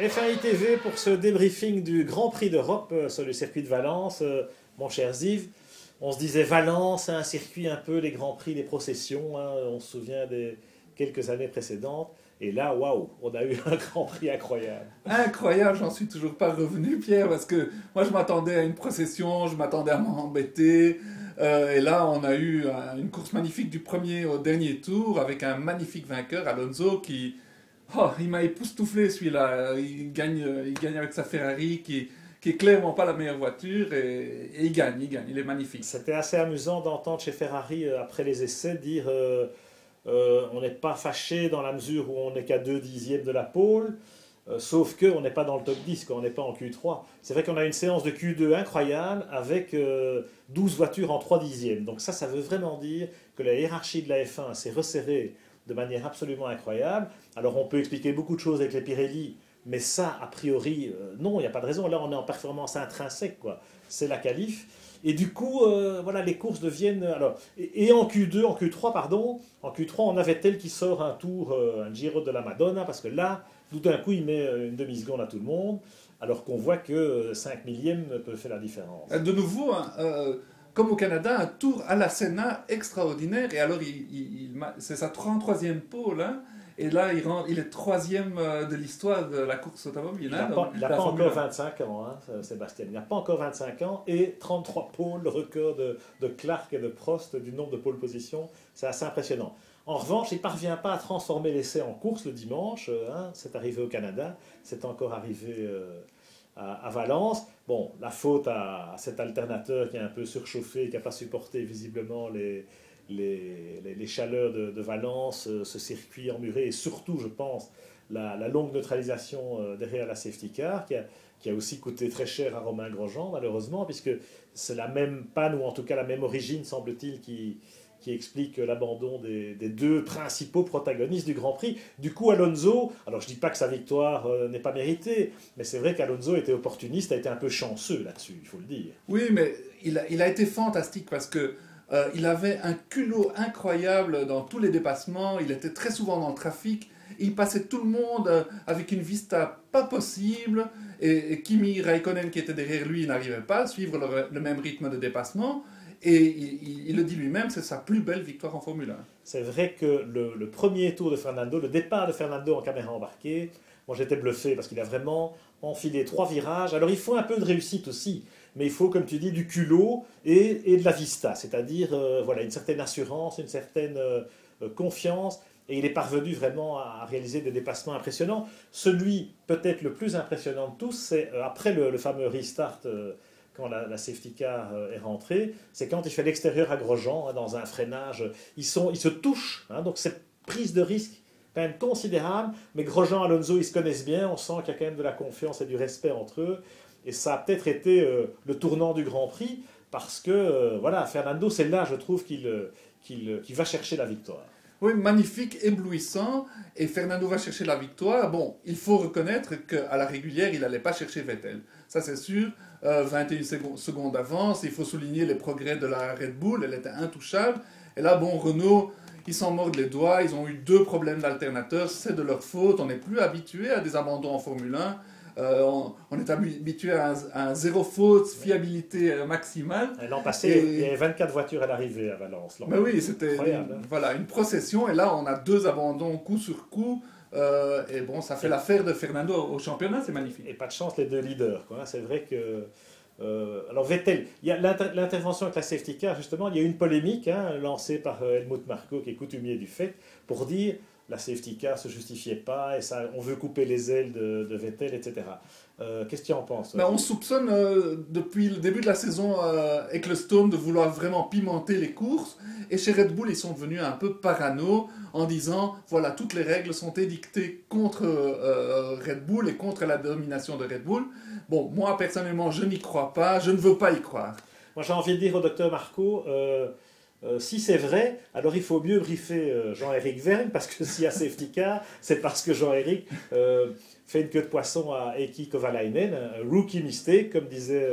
F1 ITV pour ce débriefing du Grand Prix d'Europe sur le circuit de Valence. Mon cher Ziv, on se disait Valence, un circuit un peu les Grands Prix, les processions, hein, on se souvient des quelques années précédentes. Et là, waouh, on a eu un Grand Prix incroyable. Incroyable, j'en suis toujours pas revenu, Pierre, parce que moi je m'attendais à une procession, je m'attendais à m'embêter. Et là, on a eu une course magnifique du premier au dernier tour avec un magnifique vainqueur, Alonso, qui. Oh, il m'a époustouflé celui-là. Il gagne avec sa Ferrari qui est clairement pas la meilleure voiture et il est magnifique. C'était assez amusant d'entendre chez Ferrari, après les essais, dire on n'est pas fâché dans la mesure où on n'est qu'à 2 dixièmes de la pole. Sauf qu'on n'est pas dans le top 10, quoi, on n'est pas en Q3. C'est vrai qu'on a une séance de Q2 incroyable avec 12 voitures en 3 dixièmes. Donc ça veut vraiment dire que la hiérarchie de la F1 s'est resserrée de manière absolument incroyable. Alors on peut expliquer beaucoup de choses avec les Pirelli, mais ça, a priori, non, il n'y a pas de raison. Là, on est en performance intrinsèque, quoi. C'est la qualif. Et du coup, voilà, les courses deviennent. Alors, et en Q2, en Q3, pardon, en Q3, on avait tel qui sort un tour, un Giro de la Madonna, parce que là, tout d'un coup, il met une demi-seconde à tout le monde, alors qu'on voit que 5 millièmes peut faire la différence. De nouveau, hein, comme au Canada, un tour à la Senna extraordinaire. Et alors, c'est sa 33e pole. Hein, et là, il est troisième de l'histoire de la course automobile. Il n'a Hein, pas, il a la pas Formule encore 1. 25 ans, hein, Sébastien. Il n'a pas encore 25 ans et 33 pôles, le record de Clark et de Prost du nombre de pôles position. C'est assez impressionnant. En revanche, il ne parvient pas à transformer l'essai en course le dimanche. Hein, c'est arrivé au Canada, c'est encore arrivé à Valence. Bon, la faute à cet alternateur qui est un peu surchauffé, qui n'a pas supporté visiblement les chaleurs de Valence, ce circuit emmuré et surtout, je pense, la longue neutralisation derrière la safety car qui a aussi coûté très cher à Romain Grosjean, malheureusement, puisque c'est la même panne, ou en tout cas la même origine, semble-t-il, qui explique l'abandon des deux principaux protagonistes du Grand Prix. Du coup, Alonso, alors je ne dis pas que sa victoire n'est pas méritée, mais c'est vrai qu'Alonso était opportuniste, a été un peu chanceux là-dessus, il faut le dire. Oui, mais il a été fantastique parce que il avait un culot incroyable dans tous les dépassements. Il était très souvent dans le trafic. Il passait tout le monde avec une vista pas possible. Et Kimi Raikkonen, qui était derrière lui, n'arrivait pas à suivre le même rythme de dépassement. Et il le dit lui-même, c'est sa plus belle victoire en Formule 1. C'est vrai que le premier tour de Fernando, le départ de Fernando en caméra embarquée, moi j'étais bluffé parce qu'il a vraiment enfilé 3 virages. Alors il faut un peu de réussite aussi, mais il faut, comme tu dis, du culot et de la vista, c'est-à-dire voilà, une certaine assurance, une certaine confiance. Et il est parvenu vraiment à réaliser des dépassements impressionnants. Celui peut-être le plus impressionnant de tous, c'est après le fameux restart quand la safety car est rentrée, c'est quand il fait l'extérieur à Grosjean, hein, dans un freinage. Ils se touchent, hein, donc c'est prise de risque quand même considérable. Mais Grosjean et Alonso, ils se connaissent bien, on sent qu'il y a quand même de la confiance et du respect entre eux. Et ça a peut-être été le tournant du Grand Prix, parce que voilà, Fernando, c'est là, je trouve, qu'il va chercher la victoire. Oui, magnifique, éblouissant. Et Fernando va chercher la victoire. Bon, il faut reconnaître qu'à la régulière, il n'allait pas chercher Vettel. Ça, c'est sûr. 21 secondes d'avance. Il faut souligner les progrès de la Red Bull. Elle était intouchable. Et là, bon, Renault, ils s'en mordent les doigts. Ils ont eu 2 problèmes d'alternateur. C'est de leur faute. On n'est plus habitué à des abandons en Formule 1. On est habitué à un zéro faute, fiabilité maximale. L'an passé, il y avait 24 voitures à l'arrivée à Valence. Mais oui, c'était incroyable. Hein. voilà, une procession. Et là, on a 2 abandons coup sur coup. Et bon, ça fait l'affaire de Fernando au championnat, c'est magnifique. Et pas de chance, les deux leaders. Quoi. C'est vrai que. Alors Vettel, il y a l'intervention avec la safety car, justement, il y a eu une polémique lancée par Helmut Marko, qui est coutumier du fait, pour dire la safety car ne se justifiait pas et ça, on veut couper les ailes de Vettel, etc. Qu'est-ce que tu en penses? Ben, on soupçonne depuis le début de la saison Ecclestone de vouloir vraiment pimenter les courses. Et chez Red Bull, ils sont devenus un peu parano en disant voilà, toutes les règles sont édictées contre Red Bull et contre la domination de Red Bull. Bon, moi personnellement, je n'y crois pas, je ne veux pas y croire. Moi, j'ai envie de dire au docteur Marco, si c'est vrai, alors il faut mieux briefer Jean-Éric Vergne, parce que s'il y a safety car, c'est parce que Jean-Éric fait une queue de poisson à Heikki Kovalainen, un rookie mistake, comme disait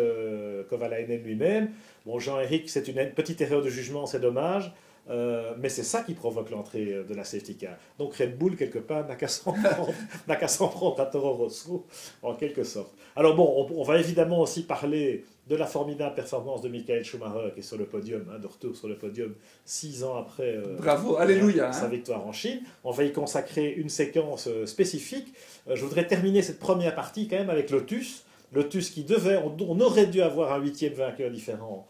Kovalainen lui-même. Bon, Jean-Éric, c'est une petite erreur de jugement, c'est dommage. Mais c'est ça qui provoque l'entrée de la safety car. Donc Red Bull, quelque part, n'a qu'à s'en prendre, n'a qu'à s'en prendre à Toro Rosso, en quelque sorte. Alors bon, on va évidemment aussi parler de la formidable performance de Michael Schumacher, qui est sur le podium, de retour sur le podium, 6 ans après Bravo, alléluia, sa victoire en Chine. On va y consacrer une séquence spécifique. Je voudrais terminer cette première partie quand même avec Lotus. Lotus qui on aurait dû avoir un 8e vainqueur différent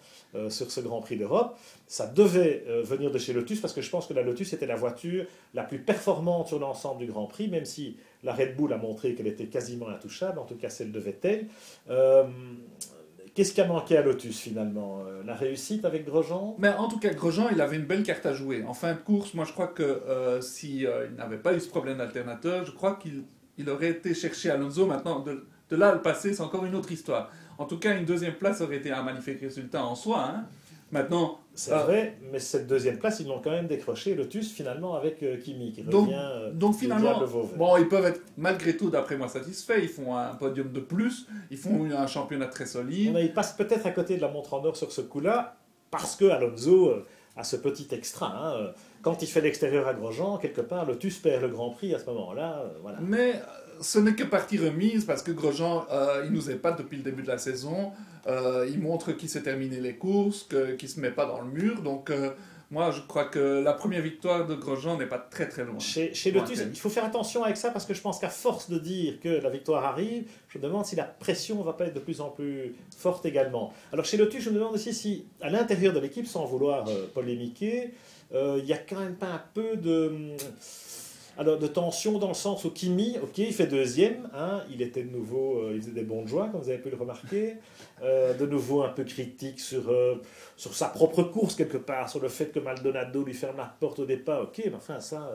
sur ce Grand Prix d'Europe. Ça devait venir de chez Lotus parce que je pense que la Lotus était la voiture la plus performante sur l'ensemble du Grand Prix, même si la Red Bull a montré qu'elle était quasiment intouchable, en tout cas celle de Vettel. Qu'est-ce qui a manqué à Lotus finalement? La réussite avec Grosjean? Mais en tout cas, Grosjean, il avait une belle carte à jouer. En fin de course, moi je crois que si il n'avait pas eu ce problème d'alternateur, je crois qu'il aurait été chercher Alonso. Maintenant, de là à le passer, c'est encore une autre histoire. En tout cas, une deuxième place aurait été un magnifique résultat en soi. Hein. Maintenant, c'est vrai, mais cette deuxième place, ils l'ont quand même décroché, Lotus, finalement, avec Kimi, qui donc, revient donc finalement, le Vauvert. bon, ils peuvent être malgré tout, d'après moi, satisfaits. Ils font un podium de plus, ils font un championnat très solide. Ils passent peut-être à côté de la montre en or sur ce coup-là, parce que Alonso a ce petit extra. Hein. Quand il fait l'extérieur à Grosjean, quelque part, Lotus perd le Grand Prix à ce moment-là. Voilà. Mais ce n'est que partie remise, parce que Grosjean, il nous épate depuis le début de la saison. Il montre qu'il sait terminer les courses, qu'il ne se met pas dans le mur. Donc, moi, je crois que la première victoire de Grosjean n'est pas très très loin. Chez Lotus, il faut faire attention avec ça, parce que je pense qu'à force de dire que la victoire arrive, je me demande si la pression ne va pas être de plus en plus forte également. Alors chez Lotus, je me demande aussi si, à l'intérieur de l'équipe, sans vouloir polémiquer, il n'y a quand même pas un peu de tension dans le sens où Kimi, ok, il fait deuxième, hein, il était de nouveau, il faisait des bons de joie, comme vous avez pu le remarquer, de nouveau un peu critique sur sa propre course quelque part, sur le fait que Maldonado lui ferme la porte au départ, ok, mais enfin ça,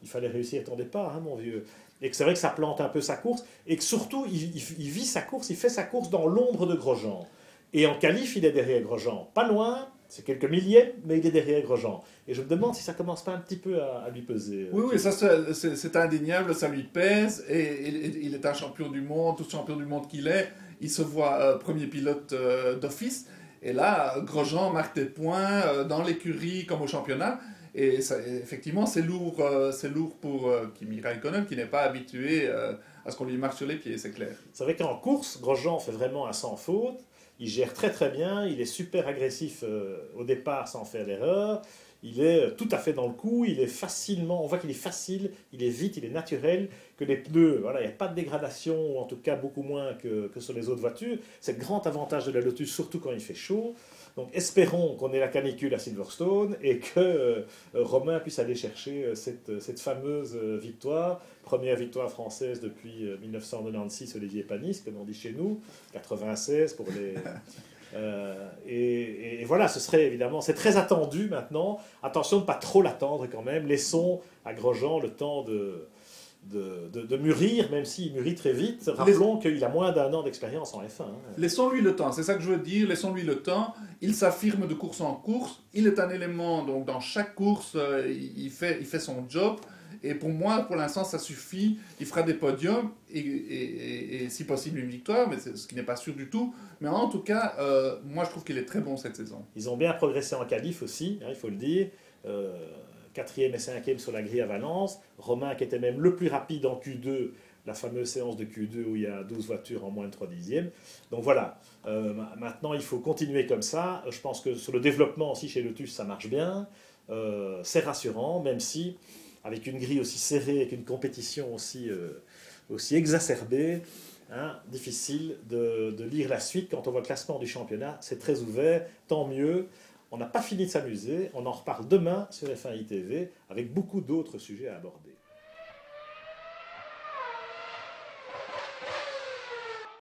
il fallait réussir ton départ, hein, mon vieux. Et que c'est vrai que ça plante un peu sa course, et que surtout, il vit sa course, il fait sa course dans l'ombre de Grosjean. Et en qualif, il est derrière Grosjean, pas loin, c'est quelques millièmes, mais il est derrière Grosjean. Et je me demande si ça commence pas un petit peu à lui peser. Oui, ça c'est indéniable, ça lui pèse, et il est un champion du monde, tout champion du monde qu'il est, il se voit premier pilote d'office, et là, Grosjean marque des points dans l'écurie comme au championnat, et ça, effectivement, c'est lourd pour Kimi Raikkonen, qui n'est pas habitué à ce qu'on lui marche sur les pieds, c'est clair. C'est vrai qu'en course, Grosjean fait vraiment un sans faute. Il gère très très bien, il est super agressif au départ sans faire d'erreur, il est tout à fait dans le coup, il est facilement, on voit qu'il est facile, il est vite, il est naturel, que les pneus, voilà, il n'y a pas de dégradation, ou en tout cas beaucoup moins que sur les autres voitures. C'est le grand avantage de la Lotus, surtout quand il fait chaud. Donc espérons qu'on ait la canicule à Silverstone et que Romain puisse aller chercher cette fameuse victoire, première victoire française depuis 1996, Olivier Panis, comme on dit chez nous, 96 pour les... et voilà, ce serait évidemment, c'est très attendu maintenant. Attention de ne pas trop l'attendre quand même. Laissons à Grosjean le temps de mûrir, même s'il mûrit très vite. Rappelons qu'il a moins d'1 an d'expérience en F1. Hein. Laissons-lui le temps, c'est ça que je veux dire, laissons-lui le temps. Il s'affirme de course en course, il est un élément, donc dans chaque course, il fait son job. Et pour moi, pour l'instant, ça suffit. Il fera des podiums et si possible une victoire, mais ce qui n'est pas sûr du tout. Mais en tout cas, moi, je trouve qu'il est très bon cette saison. Ils ont bien progressé en qualif aussi, hein, il faut le dire. 4e et 5e sur la grille à Valence. Romain qui était même le plus rapide en Q2, la fameuse séance de Q2 où il y a 12 voitures en moins de 3 dixièmes. Donc voilà, maintenant il faut continuer comme ça. Je pense que sur le développement aussi chez Lotus, ça marche bien. C'est rassurant, même si avec une grille aussi serrée, avec une compétition aussi exacerbée, hein, difficile de lire la suite. Quand on voit le classement du championnat, c'est très ouvert, tant mieux. On n'a pas fini de s'amuser, on en reparle demain sur F1 ITV avec beaucoup d'autres sujets à aborder.